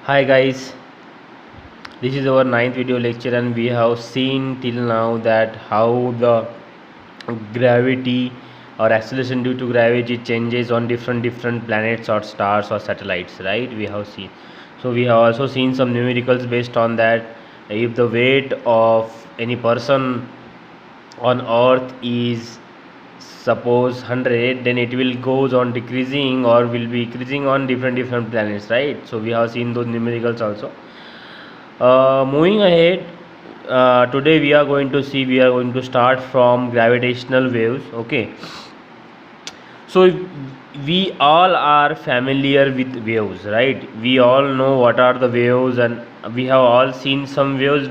Hi guys, this is our ninth video lecture and we have seen till now that how the gravity or acceleration due to gravity changes on different planets or stars or satellites, right? We have seen. So we have also seen some numericals based on that. If the weight of any person on earth is suppose 100, then it will goes on decreasing or will be increasing on different planets, right? So we have seen those numericals also. Moving ahead, today we are going to start from gravitational waves. Okay, so we all are familiar with waves, right? We all know what are the waves, and we have all seen some waves,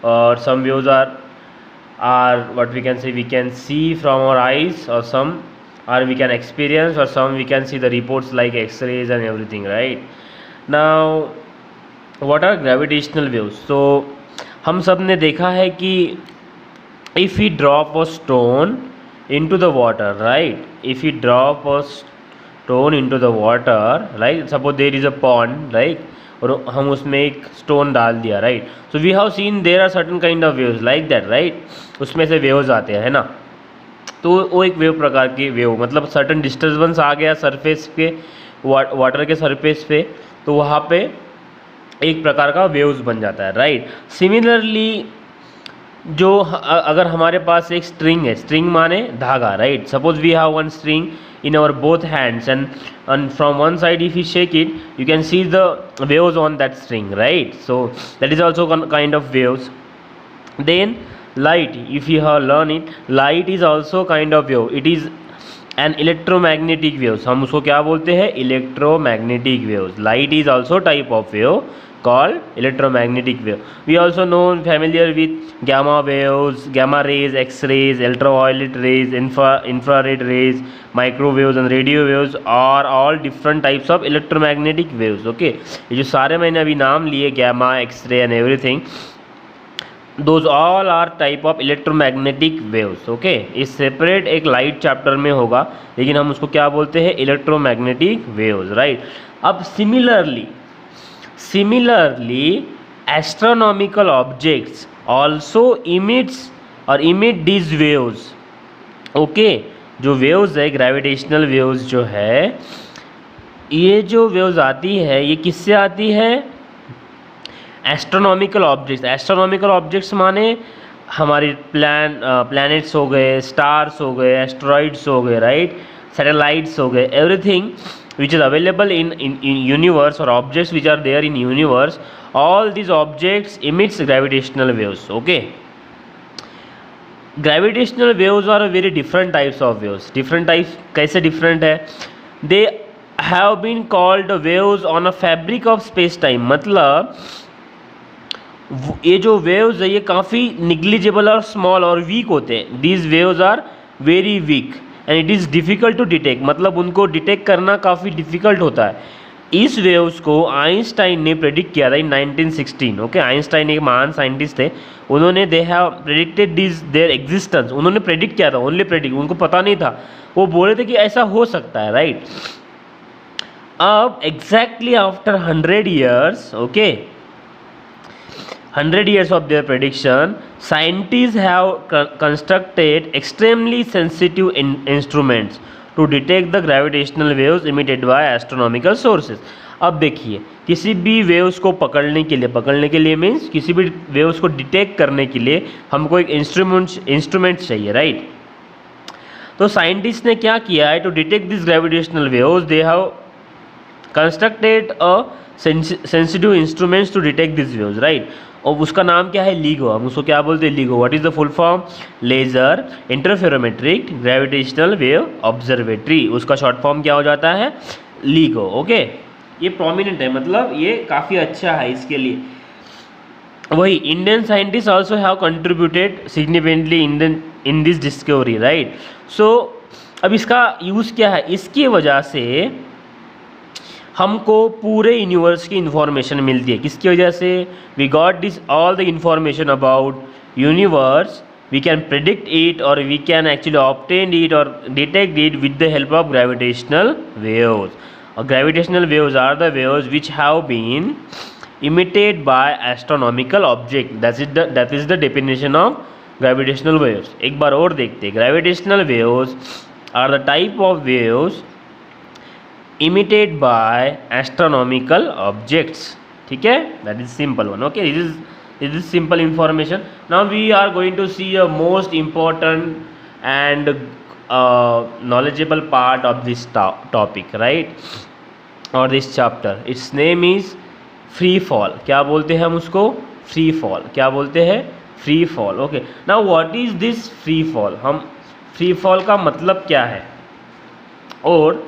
or some waves are what we can say we can see from our eyes, or some or we can experience, or some we can see the reports like X-rays and everything, right? Now what are gravitational waves? So हम सब ने देखा है कि if we drop a stone into the water, right? If we drop a stone into the water, right? Suppose there is a pond, right? और हम उसमें एक स्टोन डाल दिया, right? So we have seen there are certain kind of waves like that, right? उसमें से waves आते हैं, है ना? तो वो एक वेव प्रकार की वेव, मतलब सर्टन डिस्टर्बेंस आ गया सरफेस पे, वाटर के सरफेस पे, तो वहाँ पे एक प्रकार का वेव्स बन जाता है, राइट? सिमिलरली जो अगर हमारे पास एक स्ट्रिंग है, स्ट्रिंग माने धागा, right? Suppose we have one string in our both hands, and from one side if you shake it, you can see the waves on that string, right? So that is also kind of waves. Then light, if you have learned it, light is also kind of wave. It is an electromagnetic waves. हम उसको क्या बोलते हैं? Electromagnetic waves. Light is also type of wave called electromagnetic wave. We also know familiar with gamma waves, gamma rays, X-rays, ultraviolet rays, infrared rays, microwaves and radio waves are all different types of electromagnetic waves. Okay, ये जो सारे मैंने अभी नाम लिए, gamma, X-ray and everything, those all are type of electromagnetic waves. Okay, इस separate एक light chapter में होगा, लेकिन हम उसको क्या बोलते हैं? Electromagnetic waves, right? अब Similarly, astronomical objects also emit these waves. Okay, जो वेव्स है, ग्रेविटेशनल वेव्स जो है, ये जो वेव्स आती है, ये किससे आती है? Astronomical objects. एस्ट्रोनॉमिकल ऑब्जेक्ट्स माने हमारे प्लैनेट्स हो गए, स्टार्स हो गए, एस्ट्रॉइड्स हो गए, राइट? सैटेलाइट्स हो गए, everything which is available in universe, or objects which are there in universe, all these objects emits gravitational waves. Okay, gravitational waves are a very different types of waves. Different types कैसे different है? They have been called waves on a fabric of space time. मतलब ये जो waves है ये काफ़ी negligible और small और वीक होते हैं. These waves are very weak and it is difficult to detect. मतलब उनको डिटेक्ट करना काफ़ी डिफ़िकल्ट होता है. इस वेव्स को आइंस्टाइन ने प्रेडिक्ट किया था इन 1916. ओके, आइंस्टाइन एक महान साइंटिस्ट थे. उन्होंने they have predicted this there existence. उन्होंने प्रेडिक्ट किया था, ओनली प्रेडिक्ट, उनको पता नहीं था. वो बोले थे कि ऐसा हो सकता है, राइट? अब exactly after 100 years, okay, 100 years of their prediction, scientists have constructed extremely sensitive instruments to detect the gravitational waves emitted by astronomical sources. अब देखिए, किसी भी वेव्स को पकड़ने के लिए मीन्स किसी भी वेव्स को डिटेक्ट करने के लिए हमको एक इंस्ट्रूमेंट चाहिए, राइट? तो साइंटिस्ट ने क्या किया है? To detect this gravitational waves they have constructed a sensitive instruments to detect this waves, right? और उसका नाम क्या है? LIGO. हम उसको क्या बोलते हैं? LIGO. What is the full form? Laser interferometric gravitational wave observatory. उसका शॉर्ट फॉर्म क्या हो जाता है? LIGO. ओके, ये प्रोमिनेंट है, मतलब ये काफ़ी अच्छा है इसके लिए. वही Indian scientist also have contributed significantly in this discovery, right? So अब इसका यूज़ क्या है? इसकी वजह से हमको पूरे यूनिवर्स की इन्फॉर्मेशन मिलती है. किसकी वजह से? We got this all the information about universe. We can predict it, और we can actually obtain it और detect it with the help of gravitational waves. और gravitational waves are the waves which have been emitted by astronomical object. That is the definition of gravitational waves. एक बार और देखते हैं. Gravitational waves are the type of waves emitted by astronomical objects. ठीक है, that is simple one. Okay, this is simple information. Now we are going to see a most important and knowledgeable part of this topic, right, or this chapter. Its name is free fall. क्या बोलते हैं हम उसको? Free fall. क्या बोलते हैं? Free fall. Okay, now what is this free fall? हम free fall का मतलब क्या है और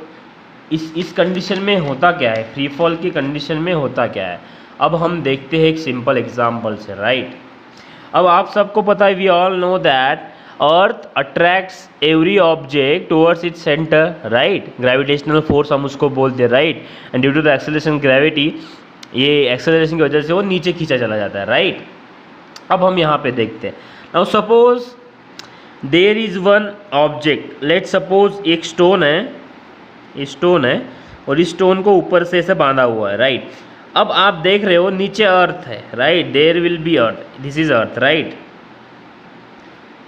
इस कंडीशन में होता क्या है, फ्री फॉल की कंडीशन में होता क्या है, अब हम देखते हैं एक सिंपल एग्जांपल से, राइट. अब आप सबको पता है, we all know that earth attracts every object towards its centre, right. Gravitational force हम उसको बोलते हैं, right. And due to the acceleration gravity, ये एक्सेलरेशन की वजह से वो नीचे खींचा चला जाता है, राइट. अब हम यहाँ पे देखते हैं. Now suppose there is one object. Let suppose एक स्टोन है और इस स्टोन को ऊपर से ऐसे बांधा हुआ है, राइट. अब आप देख रहे हो नीचे अर्थ है, right. There will be earth. This is earth, right.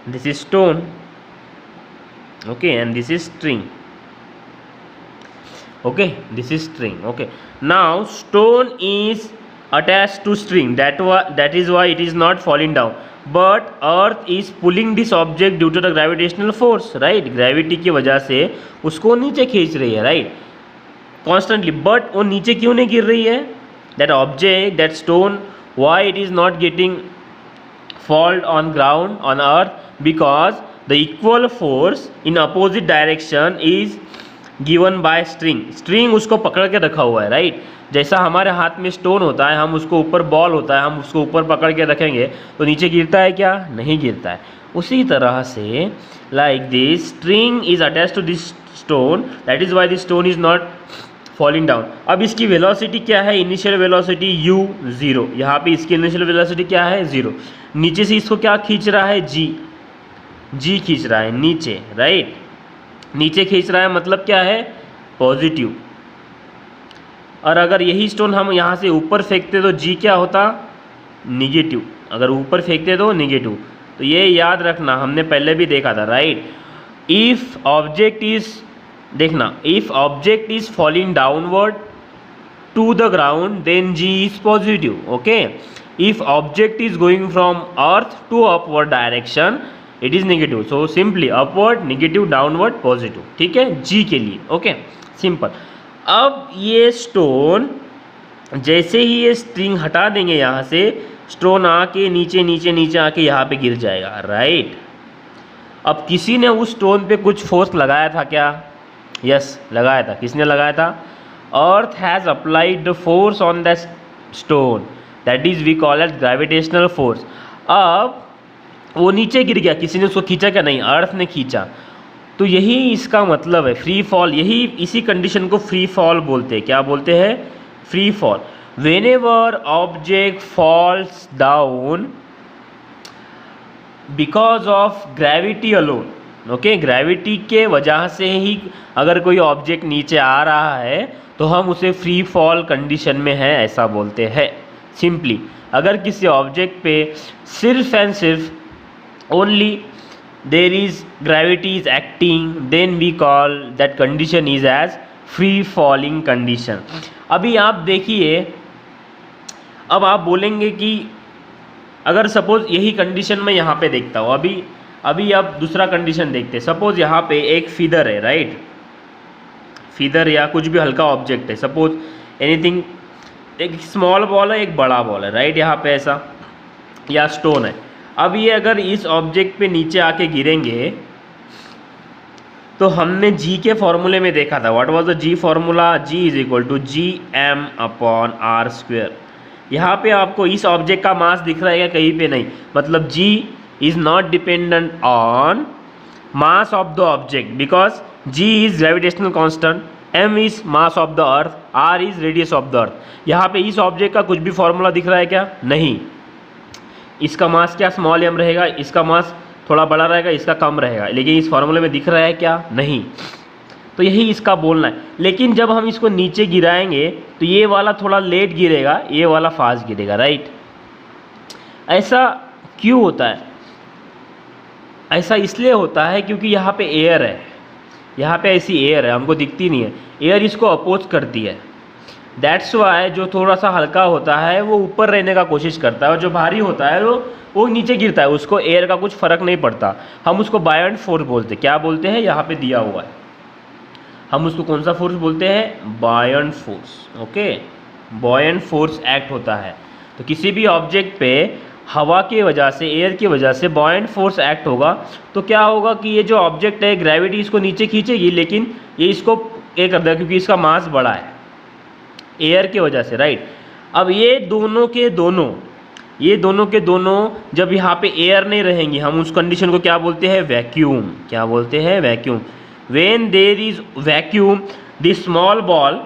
This is stone, okay, and this is string. Okay, this is string. Okay, now stone is attached to string. That is why it is not falling down. But earth is pulling this object due to the gravitational force, right. Gravity की वजह से उसको नीचे खींच रही है, right, constantly. But वो नीचे क्यों नहीं गिर रही है? That object, that stone, why it is not getting fall on ground on earth? Because the equal force in opposite direction is given by string. String उसको पकड़ के रखा हुआ है, right. जैसा हमारे हाथ में स्टोन होता है, हम उसको ऊपर बॉल होता है, हम उसको ऊपर पकड़ के रखेंगे तो नीचे गिरता है क्या? नहीं गिरता है. उसी तरह से like this string is attached to this stone, that is why this stone is not falling down. अब इसकी वेलोसिटी क्या है? Initial velocity u 0. यहाँ पे इसकी इनिशियल वेलोसिटी क्या है? 0. नीचे से इसको क्या खींच रहा है? g खींच रहा है नीचे, राइट. नीचे खींच रहा है मतलब क्या है? पॉजिटिव. और अगर यही स्टोन हम यहाँ से ऊपर फेंकते तो जी क्या होता? निगेटिव. अगर ऊपर फेंकते तो निगेटिव. तो ये याद रखना, हमने पहले भी देखा था, राइट. इफ ऑब्जेक्ट इज, देखना, if object is falling downward to the ground then ji is positive. Okay, if object is going from earth to upward direction it is negative. So simply upward negative, downward positive. ठीक है, जी के लिए. Okay, simple. अब ये stone जैसे ही ये string हटा देंगे यहाँ से, स्टोन आके नीचे आके यहाँ पे गिर जाएगा, राइट. अब किसी ने उस स्टोन पे कुछ फोर्स लगाया था क्या? यस, लगाया था. किसने लगाया था? Earth has applied the force on the stone, that is we call it gravitational force. अब वो नीचे गिर गया, किसी ने उसको खींचा क्या? नहीं, अर्थ ने खींचा. तो यही इसका मतलब है फ्री फॉल. यही इसी कंडीशन को फ्री फॉल बोलते हैं. क्या बोलते हैं? Free fall. Whenever object falls down because of gravity alone. Okay, gravity के वजह से ही अगर कोई ऑब्जेक्ट नीचे आ रहा है तो हम उसे फ्री फॉल कंडीशन में है ऐसा बोलते हैं. सिंपली अगर किसी ऑब्जेक्ट पे सिर्फ एंड सिर्फ only there is gravity is acting, then we call that condition is as free falling condition. अभी आप देखिए, अब आप बोलेंगे कि अगर सपोज यही कंडीशन मैं यहाँ पे देखता हूँ, अभी आप दूसरा कंडीशन देखते हैं. सपोज यहाँ पे एक फीदर है, राइट. फीदर या कुछ भी हल्का ऑब्जेक्ट है, सपोज एनीथिंग, एक स्मॉल बॉल है, एक बड़ा बॉल है, राइट. यहाँ पे ऐसा, या स्टोन है. अब ये अगर इस ऑब्जेक्ट पे नीचे आके गिरेंगे तो हमने जी के फॉर्मूले में देखा था. What was the g formula? G is equal to G M upon r square. यहाँ पे आपको इस ऑब्जेक्ट का मास दिख रहा है क्या? कहीं पे नहीं. मतलब g is not dependent on mass of the object because G is gravitational constant, M is mass of the earth, R is radius of the earth. यहाँ पे इस ऑब्जेक्ट का कुछ भी फॉर्मूला दिख रहा है क्या? नहीं. इसका मास क्या? स्मॉल एम रहेगा. इसका मास थोड़ा बड़ा रहेगा, इसका कम रहेगा. लेकिन इस फॉर्मूले में दिख रहा है क्या? नहीं. तो यही इसका बोलना है। लेकिन जब हम इसको नीचे गिराएंगे तो ये वाला थोड़ा लेट गिरेगा, ये वाला फास्ट गिरेगा, राइट। ऐसा क्यों होता है? ऐसा इसलिए होता है क्योंकि यहाँ पे एयर है, यहाँ पे ऐसी एयर है, हमको दिखती नहीं है, एयर इसको अपोज करती है। दैट्स वाई जो थोड़ा सा हल्का होता है वो ऊपर रहने का कोशिश करता है, और जो भारी होता है वो नीचे गिरता है, उसको एयर का कुछ फ़र्क नहीं पड़ता। हम उसको बायंट फोर्स बोलते हैं। क्या बोलते हैं? यहाँ पे दिया हुआ है, हम उसको कौन सा फोर्स बोलते हैं? Buoyant force. Okay, buoyant force act होता है। तो किसी भी ऑब्जेक्ट पे हवा की वजह से, एयर की वजह से बायंट फोर्स एक्ट होगा, तो क्या होगा कि ये जो ऑब्जेक्ट है, ग्रेविटी इसको नीचे खींचेगी, लेकिन ये इसको ये कर देगा क्योंकि इसका मास बड़ा है एयर की वजह से, राइट। अब ये दोनों के दोनों जब यहाँ पे एयर नहीं रहेंगी, हम उस कंडीशन को क्या बोलते हैं? वैक्यूम। क्या बोलते हैं? Vacuum. When there is vacuum, the small ball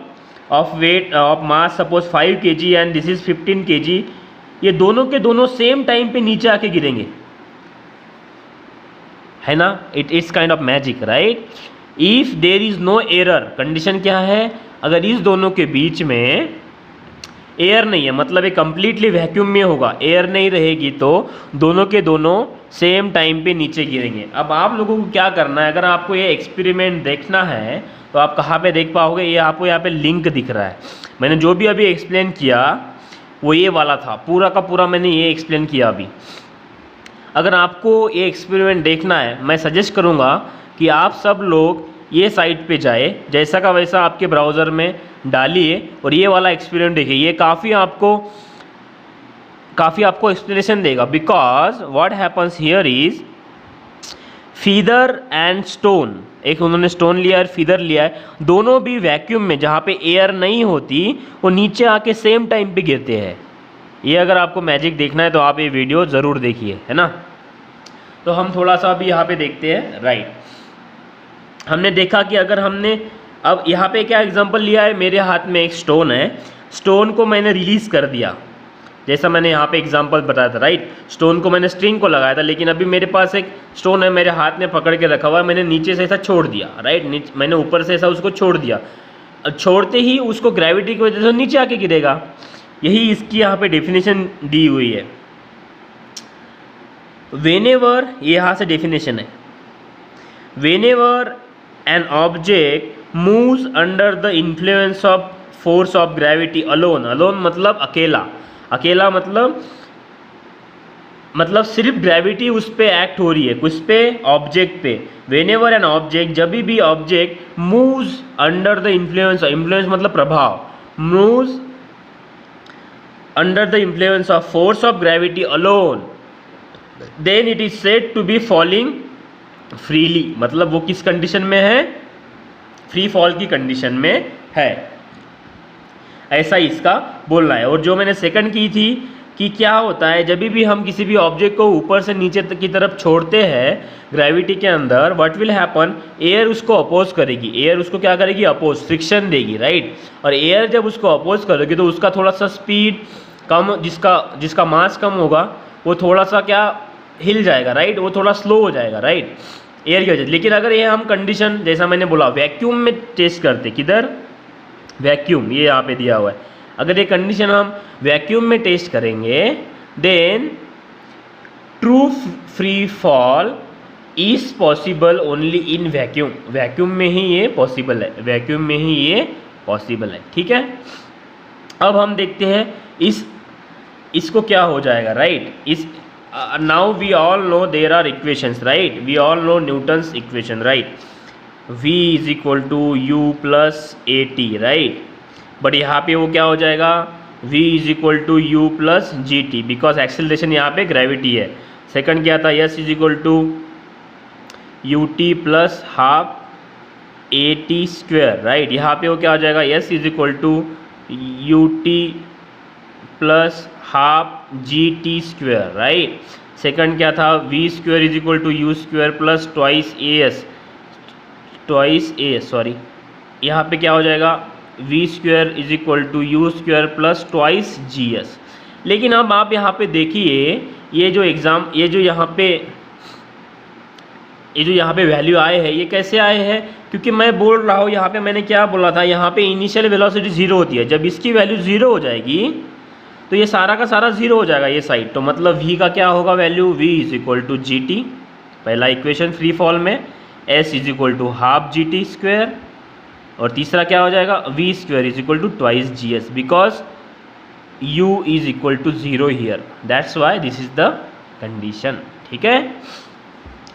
of weight of mass suppose 5 kg and this is 15 kg, ये दोनों के दोनों सेम टाइम पे नीचे आके गिरेंगे, है ना। It's kind of magic, right. If there is no error, condition क्या है? अगर इस दोनों के बीच में एयर नहीं है, मतलब ये कंप्लीटली वैक्यूम में होगा, एयर नहीं रहेगी, तो दोनों के दोनों सेम टाइम पे नीचे गिरेंगे। अब आप लोगों को क्या करना है, अगर आपको ये एक्सपेरिमेंट देखना है तो आप कहाँ पे देख पाओगे? ये आपको यहाँ पे लिंक दिख रहा है। मैंने जो भी अभी एक्सप्लेन किया वो ये वाला था, पूरा का पूरा मैंने ये एक्सप्लेन किया अभी। अगर आपको ये एक्सपेरिमेंट देखना है, मैं सजेस्ट करूँगा कि आप सब लोग ये साइट पे जाए, जैसा का वैसा आपके ब्राउज़र में डालिए और ये वाला एक्सपेरिमेंट देखिए। ये काफ़ी आपको एक्सप्लेनेशन देगा, because what happens here is feather and stone, एक उन्होंने स्टोन लिया और फीदर लिया है, दोनों भी वैक्यूम में जहाँ पे एयर नहीं होती वो नीचे आके सेम टाइम पे गिरते हैं। ये अगर आपको मैजिक देखना है तो आप ये वीडियो ज़रूर देखिए, है ना। तो हम थोड़ा सा अभी यहाँ पे देखते हैं, राइट। हमने देखा कि अगर हमने अब यहाँ पे क्या एग्जांपल लिया है, मेरे हाथ में एक स्टोन है, स्टोन को मैंने रिलीज़ कर दिया, जैसा मैंने यहाँ पे एग्जांपल बताया था, राइट। स्टोन को मैंने स्ट्रिंग को लगाया था, लेकिन अभी मेरे पास एक स्टोन है, मेरे हाथ में पकड़ के रखा हुआ है, मैंने नीचे से ऐसा छोड़ दिया, राइट। मैंने ऊपर से ऐसा उसको छोड़ दिया, छोड़ते ही उसको ग्रेविटी की वजह से नीचे आके गिरेगा। यही इसकी यहाँ पे डेफिनेशन दी हुई है। वेनेवर, ये यहाँ से डेफिनेशन है, whenever an object moves under the influence of force of gravity alone, alone मतलब अकेला, अकेला मतलब सिर्फ ग्रेविटी उस पे एक्ट हो रही है, उस पे ऑब्जेक्ट पे। वेनेवर एन ऑब्जेक्ट, जब भी object moves under the influence, influence मतलब प्रभाव, moves under the influence of force of gravity alone, then it is said to be falling freely, मतलब वो किस कंडीशन में है? फ्री फॉल की कंडीशन में है, ऐसा इसका बोलना है। और जो मैंने सेकंड की थी कि क्या होता है जब भी हम किसी भी ऑब्जेक्ट को ऊपर से नीचे की तरफ छोड़ते हैं ग्रेविटी के अंदर, व्हाट विल हैपन, एयर उसको अपोज करेगी, एयर उसको क्या करेगी? अपोज, फ्रिक्शन देगी, राइट। और एयर जब उसको अपोज करेगी तो उसका थोड़ा सा स्पीड कम, जिसका मास कम होगा वो थोड़ा सा क्या हिल जाएगा, राइट, वो थोड़ा स्लो हो जाएगा, राइट, एयर की वजह से। लेकिन अगर ये हम कंडीशन जैसा मैंने बोला वैक्यूम में टेस्ट करते, किधर? वैक्यूम, ये यहाँ पे दिया हुआ है, अगर ये कंडीशन हम वैक्यूम में टेस्ट करेंगे, then true free fall is possible only in vacuum, vacuum में ही ये पॉसिबल है, वैक्यूम में ही ये पॉसिबल है, ठीक है। अब हम देखते हैं इसको क्या हो जाएगा, राइट। इस now we all know there are equations, right, we all know Newton's equation, right, v is equal to u plus at, right, but यहाँ पे वो क्या हो जाएगा? v is equal to u plus gt, because acceleration यहाँ पे gravity है। Second क्या था? s is equal to ut plus half at square, right, यहाँ पे वो क्या हो जाएगा? s is equal to ut plus half gt square, right. Second क्या था? v square is equal to u square plus twice a, sorry, यहाँ पे क्या हो जाएगा? v square is equal to u square plus twice gs। लेकिन अब आप यहाँ पे देखिए, ये जो यहाँ पे ये जो यहाँ पे वैल्यू आए हैं ये कैसे आए हैं, क्योंकि मैं बोल रहा हूँ यहाँ पे मैंने क्या बोला था, यहाँ पे इनिशियल वेलोसिटी 0 होती है। जब इसकी वैल्यू 0 हो जाएगी तो ये सारा का सारा 0 हो जाएगा ये साइड। तो मतलब v का क्या होगा value, v is equal to g t, पहला इक्वेशन फ्री फॉल में, s is equal to half g t square, और तीसरा क्या हो जाएगा, v square is equal to twice g s, because u is equal to 0 here, that's why this is the condition. ठीक है,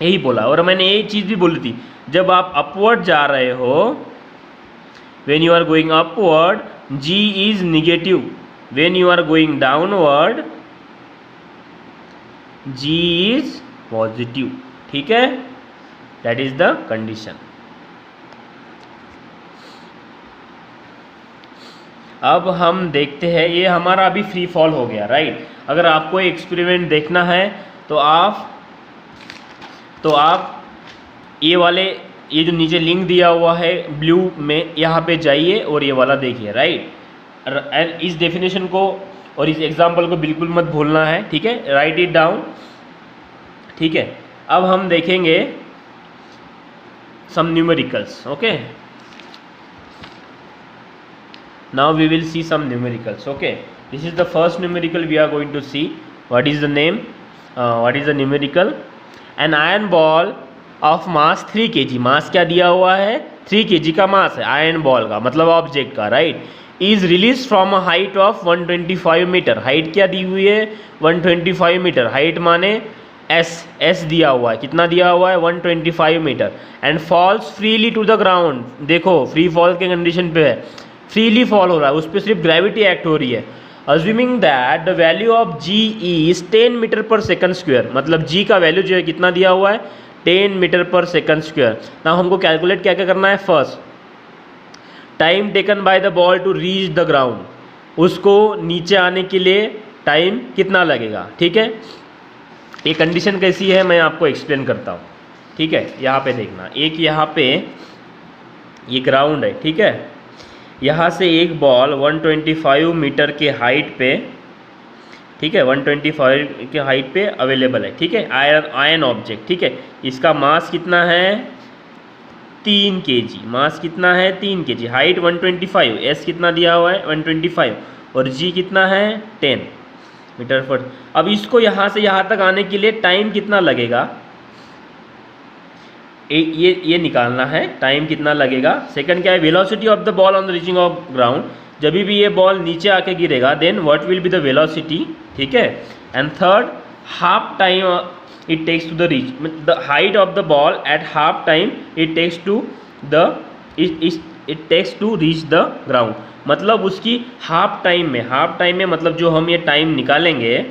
यही बोला। और मैंने यही चीज़ भी बोली थी, जब आप अपवर्ड जा रहे हो, when you are going upward g is negative, when you are going downward g is positive. ठीक है, दैट इज द कंडीशन। अब हम देखते हैं, ये हमारा अभी फ्री फॉल हो गया, राइट। अगर आपको एक्सपेरिमेंट देखना है तो आप ये वाले, ये जो नीचे लिंक दिया हुआ है ब्लू में, यहाँ पे जाइए और ये वाला देखिए, राइट। एंड इस डेफिनेशन को और इस एग्जांपल को बिल्कुल मत भूलना है, ठीक है, राइट इट डाउन। ठीक है, अब हम देखेंगे some numericals. Okay, now we will see some numericals. Okay, this is the first numerical we are going to see. What is the name, what is the numerical? An iron ball of mass 3 kg, मास क्या दिया हुआ है, 3 kg का मास है iron ball का, मतलब object का, right, is release from a height of 125 metre. Height क्या दी हुई है, 125 मीटर, हाइट माने एस दिया हुआ है, कितना दिया हुआ है, 125 metre, and falls freely to the ground. देखो फ्री फॉल के कंडीशन पे है, फ्रीली फॉल हो रहा है, उस पर सिर्फ ग्रेविटी एक्ट हो रही है। Assuming that the value of ji is 10 metre per second square, मतलब जी का वैल्यू जो है कितना दिया हुआ है, 10 मीटर पर सेकंड स्क्वायर। ना हमको कैलकुलेट क्या क्या करना है, first time taken by the ball to reach the ground, उसको नीचे आने के लिए टाइम कितना लगेगा। ठीक है, ये कंडीशन कैसी है मैं आपको एक्सप्लेन करता हूँ। ठीक है, यहाँ पे देखना, एक यहाँ पे ये ग्राउंड है, ठीक है, यहाँ से एक बॉल 125 मीटर के हाइट पे, ठीक है, 125 के हाइट पे अवेलेबल है। ठीक है, आयरन ऑब्जेक्ट, ठीक है, इसका मास कितना है, 3 kg, मास कितना है 3 kg, हाइट 125, एस कितना दिया हुआ है 125, और जी कितना है 10 मीटर पर। अब इसको यहाँ से यहाँ तक आने के लिए टाइम कितना लगेगा, ये निकालना है, टाइम कितना लगेगा। सेकंड क्या है, velocity of the ball on the reaching of ground, जब भी ये बॉल नीचे आके गिरेगा then what will be the velocity. ठीक है, and third half time it takes to the reach, the height of the ball at half time it takes to reach the ground, मतलब उसकी हाफ टाइम में मतलब जो हम ये time निकालेंगे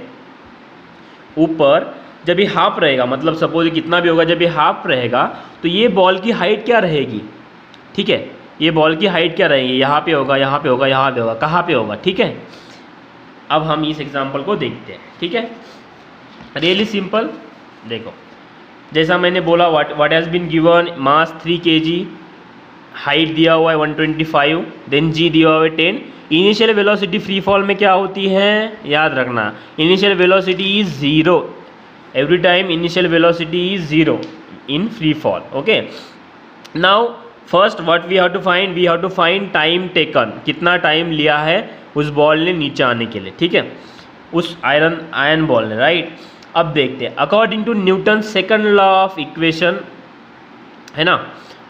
ऊपर, जब ये हाफ रहेगा, मतलब सपोज कितना भी होगा, जब ये हाफ रहेगा तो ये बॉल की हाइट क्या रहेगी। ठीक है, ये बॉल की हाइट क्या रहेगी, यहाँ पे होगा, यहाँ पे होगा, यहाँ पे होगा, कहाँ पे होगा। ठीक है, अब हम इस एग्जांपल को देखते हैं। ठीक है, रियली सिंपल, देखो जैसा मैंने बोला, what has been given, mass 3 kg, height दिया हुआ है 125, देन जी दिया हुआ है 10। इनिशियल वेलोसिटी फ्री फॉल में क्या होती है, याद रखना, initial velocity is 0 every time, initial velocity is 0 in free fall. Okay, now first what we have to find time taken, कितना टाइम लिया है उस बॉल ने नीचे आने के लिए। ठीक है, उस आयरन बॉल ने, राइट। अब देखते हैं, according to Newton second law of equation है ना,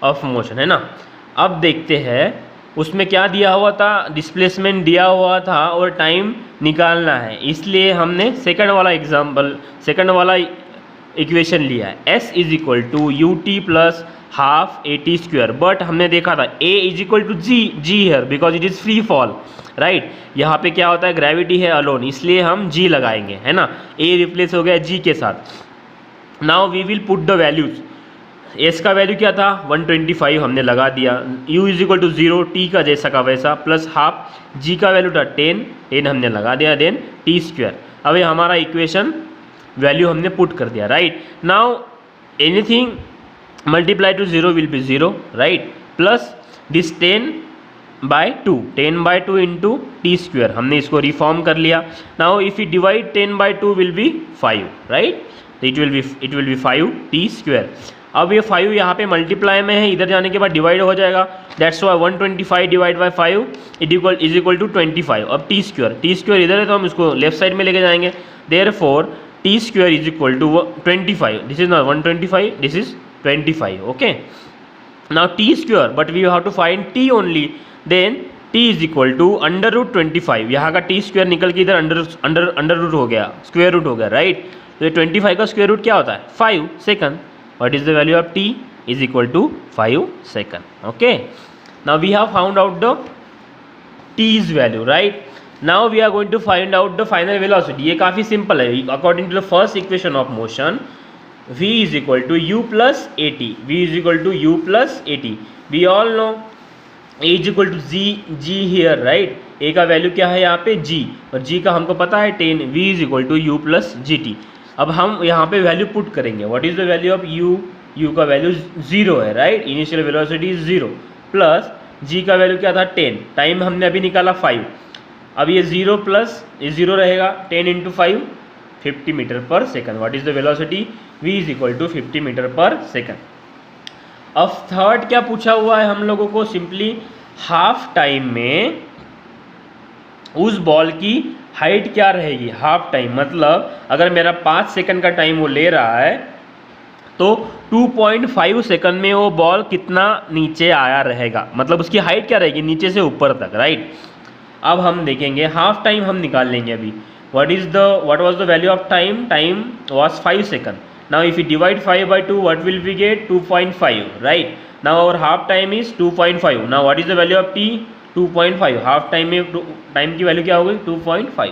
ऑफ मोशन है ना। अब देखते हैं उसमें क्या दिया हुआ था, डिस्प्लेसमेंट दिया हुआ था और टाइम निकालना है, इसलिए हमने सेकंड वाला इक्वेशन लिया है, s is equal to u t plus half a t square. But हमने देखा था a is equal to g here because it is free fall, right. यहाँ पे क्या होता है, ग्रेविटी है अलोन, इसलिए हम g लगाएंगे, है ना, a रिप्लेस हो गया g के साथ। Now we will put the values, s का वैल्यू क्या था 125 हमने लगा दिया, u is equal to 0, t का जैसा का वैसा, प्लस हाफ, g का वैल्यू था 10 हमने लगा दिया, देन टी स्क्वायर। अब ये हमारा इक्वेशन वैल्यू हमने पुट कर दिया, right. Now anything multiply two 0 will be 0, right, plus this 10/2 into T square, हमने इसको रिफॉर्म कर लिया। Now if you divide 10/2 will be 5, right, it will be 5 T square. अब ये 5 यहाँ पे मल्टीप्लाई में है, इधर जाने के बाद डिवाइड हो जाएगा, that's why 125 divide by 5 is equal to 25। अब टी स्क्वायर इधर है तो हम इसको लेफ्ट साइड में लेके जाएंगे, therefore t square is equal to 25, this is not 125, this is 25, okay. Now t square but we have to find t only, then t is equal to under root 25, यहाँ का T square निकल के इधर under root हो गया, square root हो गया, right. तो 25 का स्क्वायर रूट क्या होता है 5 second, what is the value of t is equal to 5 second, okay. Now we have found out the t's value, right. Now we are going to find out the final velocity. ये काफ़ी simple है, according to the first equation of motion v is equal to u plus a t, v is equal to u plus a t. We all know a is equal to g here, right. a का value क्या है यहाँ पे g, और g का हमको पता है 10, v is equal to u plus g t. अब हम यहाँ पे वैल्यू पुट करेंगे, what is the value of u का वैल्यू 0 है, right, initial velocity is 0, plus g का वैल्यू क्या था 10, टाइम हमने अभी निकाला 5, अब ये 0 प्लस ये 0 रहेगा, 10 into 5 50 metre per second, what is the velocity v is equal to 50 metre per second. अब थर्ड क्या पूछा हुआ है हम लोगों को, सिंपली हाफ टाइम में उस बॉल की हाइट क्या रहेगी, हाफ टाइम मतलब अगर मेरा 5 सेकंड का टाइम वो ले रहा है तो 2.5 सेकंड में वो बॉल कितना नीचे आया रहेगा, मतलब उसकी हाइट क्या रहेगी नीचे से ऊपर तक, राइट। अब हम देखेंगे हाफ टाइम हम निकाल लेंगे अभी, what was the value of time was 5 seconds. Now if we divide 5 by 2, what will we get 2.5, right. Now our half time is 2.5. Now what is the value of t 2.5, half time में time की value क्या हो गई 2.5।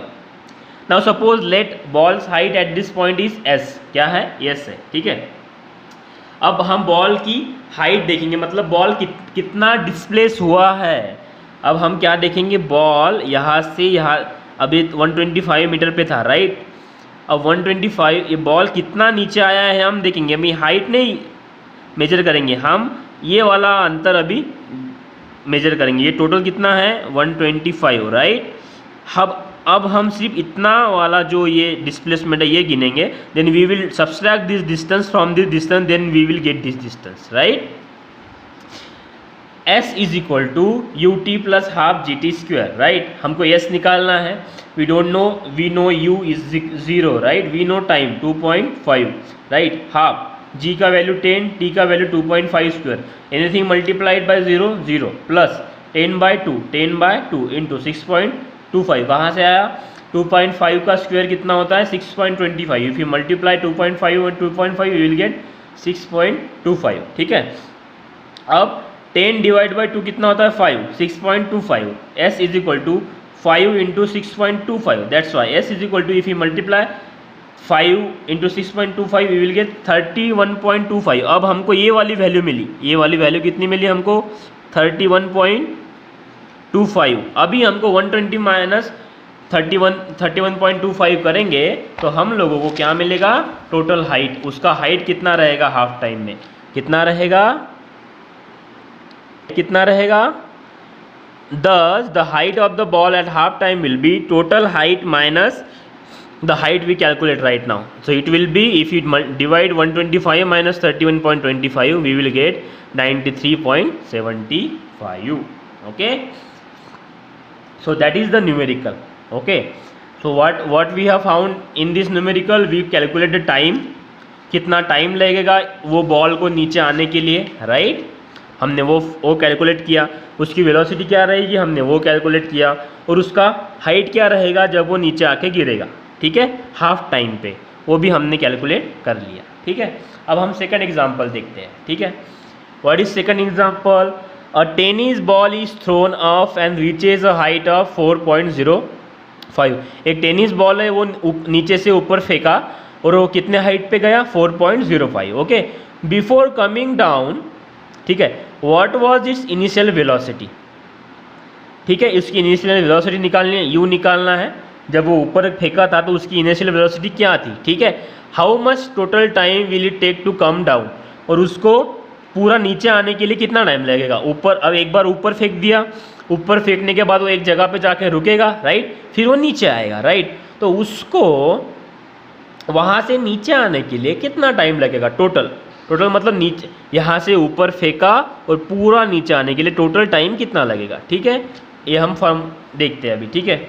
Now suppose let balls height at this point is s, क्या है s है, ठीक है। अब हम बॉल की हाइट देखेंगे, मतलब बॉल कितना डिस्प्लेस हुआ है। अब हम क्या देखेंगे, बॉल यहाँ से यहाँ अभी 125 मीटर पे था, राइट। अब 125 ये बॉल कितना नीचे आया है हम देखेंगे, अभी हाइट नहीं मेजर करेंगे हम, ये वाला अंतर अभी मेजर करेंगे, ये टोटल कितना है 125, राइट। अब हम सिर्फ इतना वाला जो ये डिस्प्लेसमेंट है ये गिनेंगे, then we will subtract this distance from this distance, then we will get this distance, right. s is equal to u t plus half g t square, right. हमको s निकालना है, we don't know, we know u is 0, right, we know time 2.5, right, half, g का value 10, t का value 2.5 square, anything multiplied by 0 0, plus 10 by 2 into 6.25, कहाँ से आया 2.5 का square कितना होता है 6.25, इफ यू मल्टीप्लाई 2.5 और 2.5 यू विल गेट 6.25, ठीक है। अब 10 डिवाइड बाई 2 कितना होता है 5, 6.25, s is equal to 5 into 6.25, that's why s is equal to if you multiply 5 into 6.25 you will get 31.25। अब हमको ये वाली वैल्यू मिली, ये वाली वैल्यू कितनी मिली हमको 31.25। अभी हमको 120 माइनस 31.25 करेंगे तो हम लोगों को क्या मिलेगा, टोटल हाइट, उसका हाइट कितना रहेगा हाफ टाइम में, कितना रहेगा thus the height of the ball at half time will be total height minus the height we calculate right now. So it will be, if you divide 125 minus 31.25 we will get 93.75, okay. So that is the numerical, okay. So what we have found in this numerical, we calculate the time, कितना time लगेगा वो ball को नीचे आने के लिए, right, हमने वो कैलकुलेट किया, उसकी वेलोसिटी क्या रहेगी हमने वो कैलकुलेट किया, और उसका हाइट क्या रहेगा जब वो नीचे आके गिरेगा, ठीक है, हाफ टाइम पे, वो भी हमने कैलकुलेट कर लिया, ठीक है। अब हम सेकंड एग्जांपल देखते हैं, ठीक है। What is second example, a tennis ball is throne of and reaches a height of 4.05। एक टेनिस बॉल है वो नीचे से ऊपर फेंका और वो कितने हाइट पे गया 4.05, ओके। बिफोर कमिंग डाउन, ठीक है, what was it's initial velocity, ठीक है, इसकी इनिशियल वेलोसिटी निकालनी है, u निकालना है, जब वो ऊपर फेंका था तो उसकी इनिशियल वेलोसिटी क्या थी, ठीक है। How much total time will it take to come down, और उसको पूरा नीचे आने के लिए कितना टाइम लगेगा, ऊपर, अब एक बार ऊपर फेंक दिया, ऊपर फेंकने के बाद वो एक जगह पे जाके रुकेगा, राइट, फिर वो नीचे आएगा, राइट, तो उसको वहाँ से नीचे आने के लिए कितना टाइम लगेगा टोटल, टोटल मतलब नीचे यहाँ से ऊपर फेंका और पूरा नीचे आने के लिए टोटल टाइम कितना लगेगा, ठीक है। ये हम फॉर्म देखते हैं अभी, ठीक है।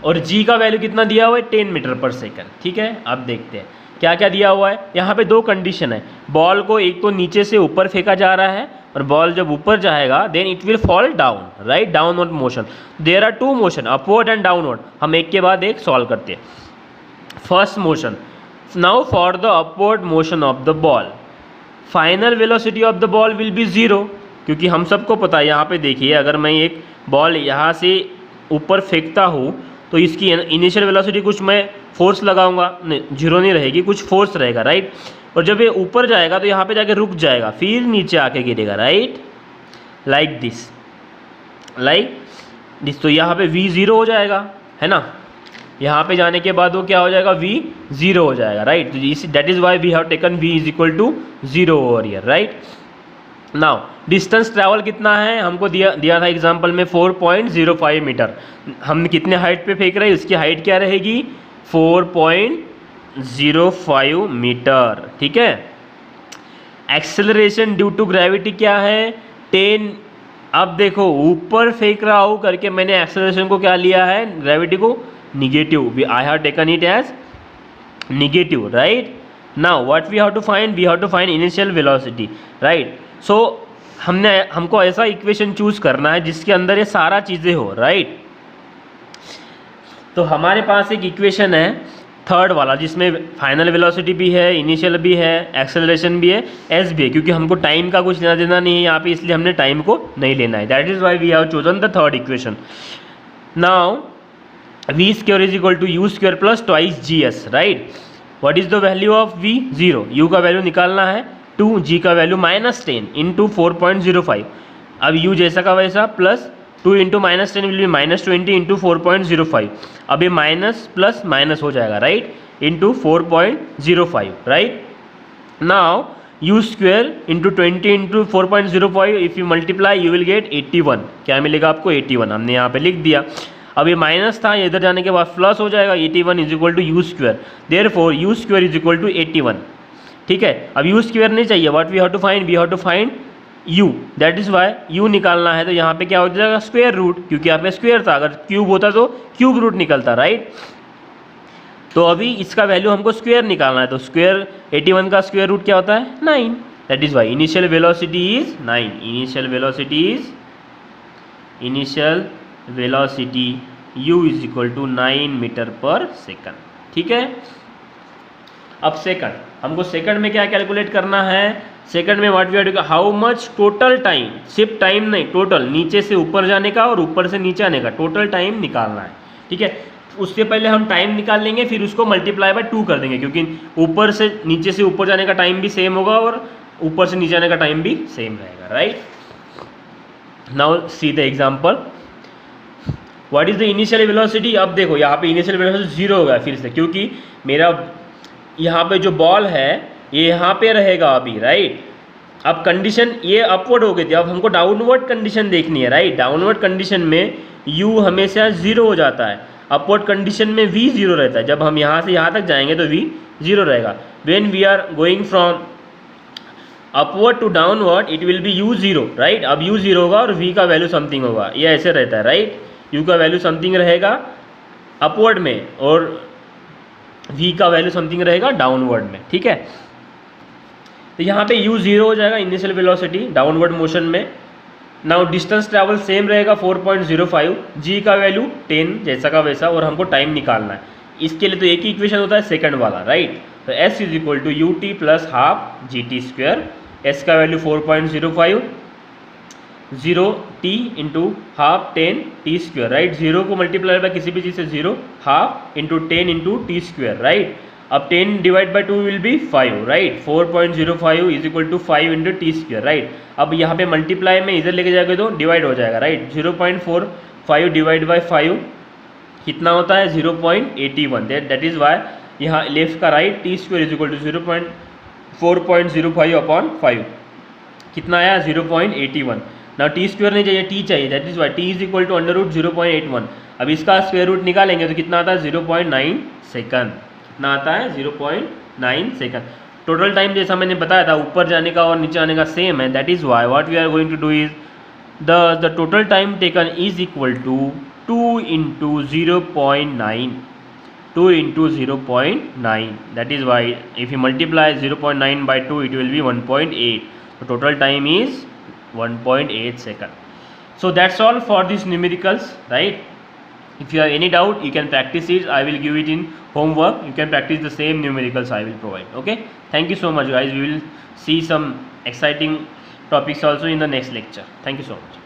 और जी का वैल्यू कितना दिया हुआ है 10 मीटर पर सेकंड, ठीक है। अब देखते हैं क्या क्या दिया हुआ है। यहाँ पे दो कंडीशन है, बॉल को एक तो नीचे से ऊपर फेंका जा रहा है और बॉल जब ऊपर जाएगा then it will fall down, right, downward motion. There are two motion, upward and downward. हम एक के बाद एक सॉल्व करते हैं। First motion, now for the upward motion of the ball final velocity of the ball will be 0, क्योंकि हम सबको पता है। यहाँ पे देखिए, अगर मैं एक बॉल यहाँ से ऊपर फेंकता हूँ तो इसकी इनिशियल वेलोसिटी कुछ मैं फोर्स लगाऊंगा, नहीं 0 नहीं रहेगी, कुछ फोर्स रहेगा, राइट। और जब ये ऊपर जाएगा तो यहाँ पे जाके रुक जाएगा, फिर नीचे आके गिरेगा, right, like this, like this. तो यहाँ पे v 0 हो जाएगा, है ना। यहाँ पे जाने के बाद वो क्या हो जाएगा, v 0 हो जाएगा, राइट। तो that is why we have taken v is equal to 0 over here, right. Now distance travel कितना है, हमको दिया था एग्जांपल में 4.05 मीटर। हम कितने हाइट पे फेंक रहे हैं, उसकी हाइट क्या रहेगी 4.05 मीटर, ठीक है। एक्सेलरेशन ड्यू टू ग्रेविटी क्या है 10। अब देखो ऊपर फेंक रहा हूँ करके मैंने एक्सेलरेशन को क्या लिया है, ग्रेविटी को negative, I have taken it as negative, right. Now what we have to find, we have to find initial velocity, right. So हमको ऐसा इक्वेशन चूज करना है जिसके अंदर ये सारा चीज़ें हो, राइट। तो हमारे पास एक इक्वेशन है थर्ड वाला जिसमें फाइनल वेलोसिटी भी है, इनिशियल भी है, एक्सेलरेशन भी है, एस भी है, क्योंकि हमको टाइम का कुछ लेना देना नहीं है यहाँ पे, इसलिए हमने टाइम को नहीं लेना है। That is why we have chosen the third equation. Now v square is equal to u square plus twice gs, right. What is the value of v 0, u का वैल्यू निकालना है 2, g का value -10 into 4.05। अब u जैसा का वैसा plus 2 into -10 will be -20 into 4.05। अब ये माइनस प्लस माइनस हो जाएगा, right, into 4.05, right. Now u square into 20 into 4.05, if you multiply you will gate 81। क्या मिलेगा आपको 81, हमने यहाँ पे लिख दिया। अब ये माइनस था, ये इधर जाने के बाद प्लस हो जाएगा, 81 is equal to u square, therefore u square is equal to 81, ठीक है। अब यू स्क्वेयर नहीं चाहिए, what we have to find, we have to find u, that is why u निकालना है। तो यहाँ पे क्या हो जाएगा स्क्वायर रूट, क्योंकि यहाँ पे स्क्वायर था, अगर क्यूब होता तो क्यूब रूट निकलता, राइट। तो अभी इसका वैल्यू हमको स्क्वायर निकालना है, तो स्क्वायर 81 का स्क्वायर रूट क्या होता है 9, that is why initial velocity is 9, initial velocity u is equal to 9 metre per second, ठीक है। अब सेकंड, हमको सेकंड में क्या कैलकुलेट करना है, सेकंड में what we are doing, how much total time, सिर्फ टाइम नहीं, टोटल नीचे से ऊपर जाने का और ऊपर से नीचे आने का टोटल टाइम निकालना है, ठीक है। उससे पहले हम टाइम निकाल लेंगे, फिर उसको मल्टीप्लाई बाय 2 कर देंगे, क्योंकि ऊपर से नीचे से ऊपर जाने का टाइम भी सेम होगा और ऊपर से नीचे आने का टाइम भी सेम रहेगा, right. Now see the example, what is the initial velocity. अब देखो यहाँ पे इनिशियल वेलोसिटी 0 होगा फिर से, क्योंकि मेरा यहाँ पे जो बॉल है ये यहाँ पे रहेगा अभी, राइट। अब कंडीशन ये अपवर्ड हो गई थी, अब हमको डाउनवर्ड कंडीशन देखनी है, राइट। डाउनवर्ड कंडीशन में u हमेशा 0 हो जाता है, अपवर्ड कंडीशन में v 0 रहता है। जब हम यहाँ से यहाँ तक जाएंगे तो v 0 रहेगा। When we are going from upward to downward it will be u 0, right. अब u 0 होगा और v का वैल्यू समथिंग होगा, ये ऐसे रहता है, राइट। u का वैल्यू समथिंग रहेगा अपवर्ड में और v का वैल्यू समथिंग रहेगा डाउनवर्ड में, ठीक है। तो यहाँ पे u 0 हो जाएगा इनिशियल वेलोसिटी डाउनवर्ड मोशन में। नाउ डिस्टेंस ट्रैवल सेम रहेगा 4.05, g का वैल्यू 10 जैसा का वैसा, और हमको टाइम निकालना है। इसके लिए तो एक ही इक्वेशन होता है सेकंड वाला, राइट। तो s is equal to u t plus half g t square, s का value 4.05, 0 t into half 10 t square, right. 0 को मल्टीप्लाई बाय किसी भी चीज़ से 0, half into 10 into t square, right. अब 10 divide by 2 will be 5, right. 4.05 is equal to 5 into t square, right. अब यहाँ पे मल्टीप्लाई में इधर लेके जाएगा तो डिवाइड हो जाएगा, राइट। 0.45 डिवाइड बाई 5 कितना होता है 0.81, दैट इज वाई यहाँ लेफ्ट का right t square is equal to 4.05 upon 5 कितना आया 0.81। ना टी स्क्वायर नहीं चाहिए, टी चाहिए, that is why t is equal to under root 0.81। अब इसका स्क्वायर रूट निकालेंगे तो कितना आता है 0.9 सेकंड, कितना आता है 0.9 सेकंड। टोटल टाइम जैसा मैंने बताया था ऊपर जाने का और नीचे आने का सेम है, that is why what we are going to do is the total time taken is equal to 2 into 0.9, 2 into 0.9, that is why if you multiply 0.9 by 2 it will be 1.8. So total time is 1.8 second. So that's all for these numericals, right? If you have any doubt you can practice it. I will give it in homework. You can practice the same numericals I will provide. Okay, thank you so much guys. We will see some exciting topics also in the next lecture. Thank you so much.